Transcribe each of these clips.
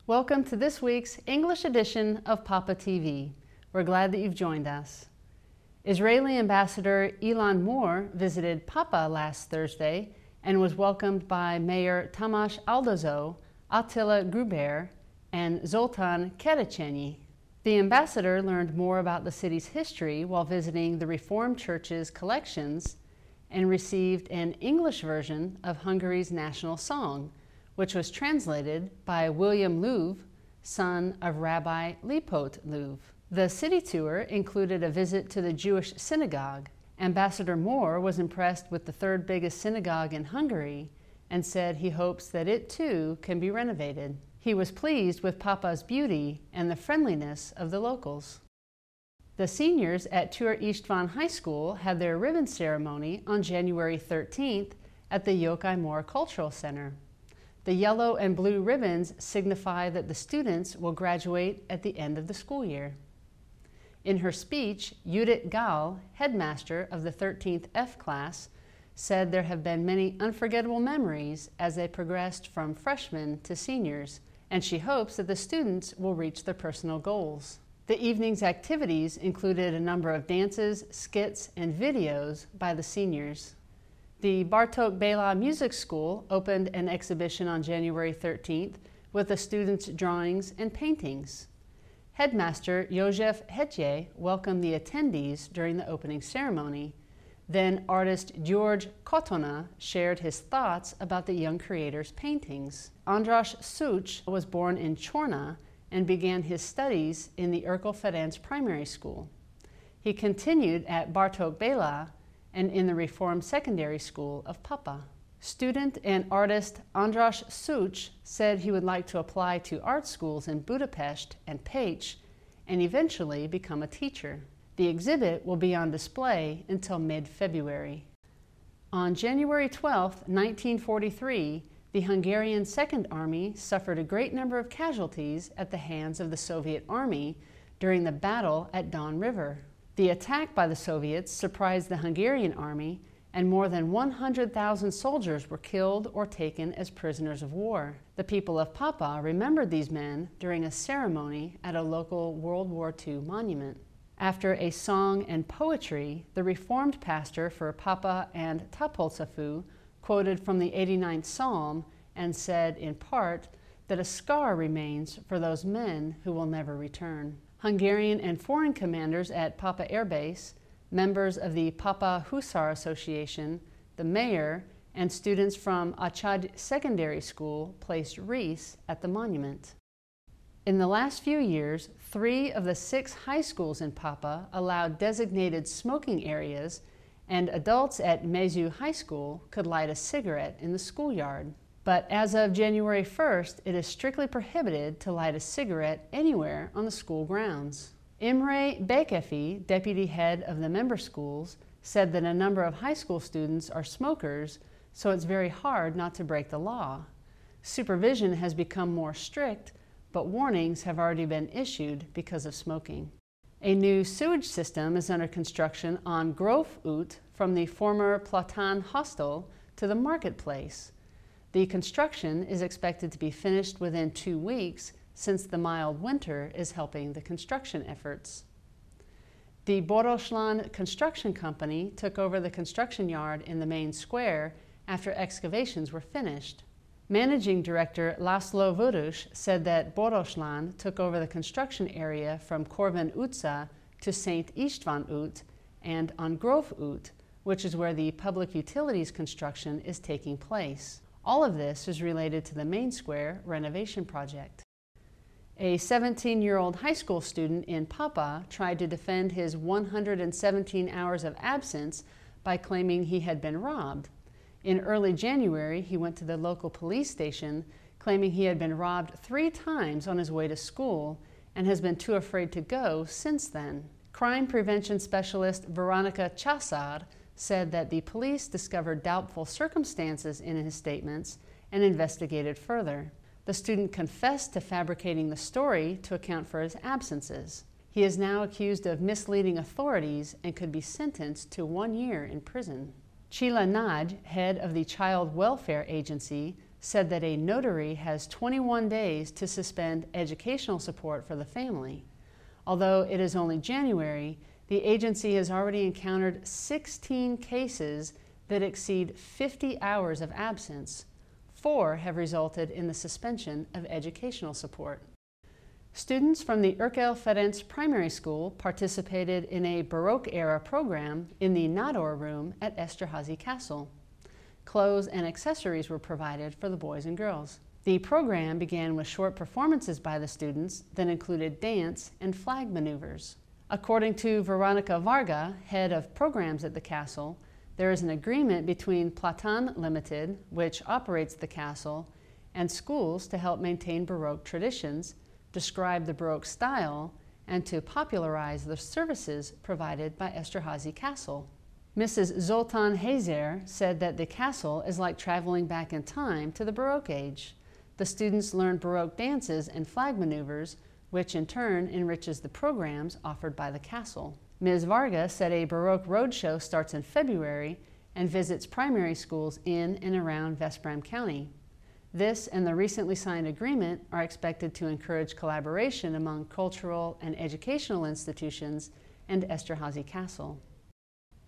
Welcome to this week's English edition of Papa TV. We're glad that you've joined us. Israeli Ambassador Ilan Moore visited Papa last Thursday and was welcomed by Mayor Tamash Aldozo, Attila Gruber, and Zoltan Kerechenyi. The ambassador learned more about the city's history while visiting the Reformed Church's collections and received an English version of Hungary's national song, which was translated by William Löw, son of Rabbi Leopold Löw. The city tour included a visit to the Jewish synagogue. Ambassador Moore was impressed with the third biggest synagogue in Hungary and said he hopes that it too can be renovated. He was pleased with Papa's beauty and the friendliness of the locals. The seniors at Tur István High School had their ribbon ceremony on January 13th at the Yokai Mor Cultural Center. The yellow and blue ribbons signify that the students will graduate at the end of the school year. In her speech, Judith Gall, headmaster of the 13th F class, said there have been many unforgettable memories as they progressed from freshmen to seniors, and she hopes that the students will reach their personal goals. The evening's activities included a number of dances, skits, and videos by the seniors. The Bartók Béla Music School opened an exhibition on January 13th with the students' drawings and paintings. Headmaster József Hetje welcomed the attendees during the opening ceremony. Then artist George Kotona shared his thoughts about the young creator's paintings. András Such was born in Chorna and began his studies in the Urkel Ferenc Primary School. He continued at Bartók Béla and in the Reformed Secondary School of Papa. Student and artist András Such said he would like to apply to art schools in Budapest and Pécs and eventually become a teacher. The exhibit will be on display until mid-February. On January 12, 1943, the Hungarian Second Army suffered a great number of casualties at the hands of the Soviet Army during the battle at Don River. The attack by the Soviets surprised the Hungarian army, and more than 100,000 soldiers were killed or taken as prisoners of war. The people of Papa remembered these men during a ceremony at a local World War II monument. After a song and poetry, the Reformed pastor for Papa and Tapolcafu quoted from the 89th Psalm and said, in part, that a scar remains for those men who will never return. Hungarian and foreign commanders at Papa Air Base, members of the Papa Hussar Association, the mayor, and students from Achad Secondary School placed wreaths at the monument. In the last few years, 3 of the 6 high schools in Papa allowed designated smoking areas, and adults at Mezu High School could light a cigarette in the schoolyard. But as of January 1st, it is strictly prohibited to light a cigarette anywhere on the school grounds. Imre Bekefi, deputy head of the member schools, said that a number of high school students are smokers, so it's very hard not to break the law. Supervision has become more strict, but warnings have already been issued because of smoking. A new sewage system is under construction on Grof Ut from the former Platan Hostel to the marketplace. The construction is expected to be finished within 2 weeks, since the mild winter is helping the construction efforts. The Boroslan Construction Company took over the construction yard in the main square after excavations were finished. Managing Director Laszlo Vodus said that Boroslan took over the construction area from Corvin Utca to St. István Út and on Grof Ut, which is where the public utilities construction is taking place. All of this is related to the main square renovation project. A 17-year-old high school student in Papa tried to defend his 117 hours of absence by claiming he had been robbed. In early January, he went to the local police station claiming he had been robbed 3 times on his way to school and has been too afraid to go since then. Crime prevention specialist Veronica Chasar said that the police discovered doubtful circumstances in his statements and investigated further. The student confessed to fabricating the story to account for his absences. He is now accused of misleading authorities and could be sentenced to 1 year in prison. Chila Naj, head of the Child Welfare Agency, said that a notary has 21 days to suspend educational support for the family. Although it is only January, the agency has already encountered 16 cases that exceed 50 hours of absence. 4 have resulted in the suspension of educational support. Students from the Urkel Ferenc Primary School participated in a Baroque-era program in the Nador room at Esterházy Castle. Clothes and accessories were provided for the boys and girls. The program began with short performances by the students that included dance and flag maneuvers. According to Veronica Varga, head of programs at the castle, there is an agreement between Platan Limited, which operates the castle, and schools to help maintain Baroque traditions, describe the Baroque style, and to popularize the services provided by Esterházy Castle. Mrs. Zoltán Hazer said that the castle is like traveling back in time to the Baroque age. The students learn Baroque dances and flag maneuvers, which in turn enriches the programs offered by the castle. Ms. Varga said a Baroque roadshow starts in February and visits primary schools in and around Veszprém County. This and the recently signed agreement are expected to encourage collaboration among cultural and educational institutions and Esterházy Castle.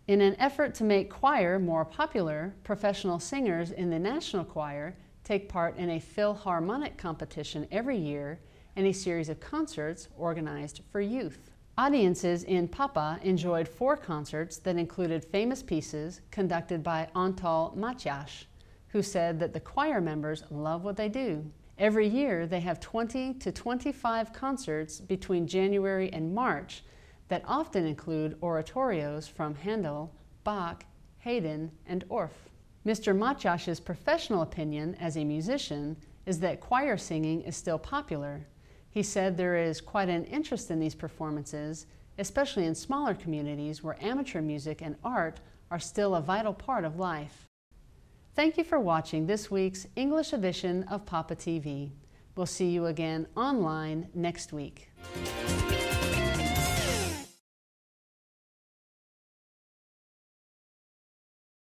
In an effort to make choir more popular, professional singers in the National Choir take part in a Philharmonic competition every year and a series of concerts organized for youth. Audiences in Papa enjoyed 4 concerts that included famous pieces conducted by Antal Matyás, who said that the choir members love what they do. Every year they have 20 to 25 concerts between January and March that often include oratorios from Handel, Bach, Haydn, and Orff. Mr. Matyás's professional opinion as a musician is that choir singing is still popular. He said there is quite an interest in these performances, especially in smaller communities where amateur music and art are still a vital part of life. Thank you for watching this week's English edition of Papa TV. We'll see you again online next week.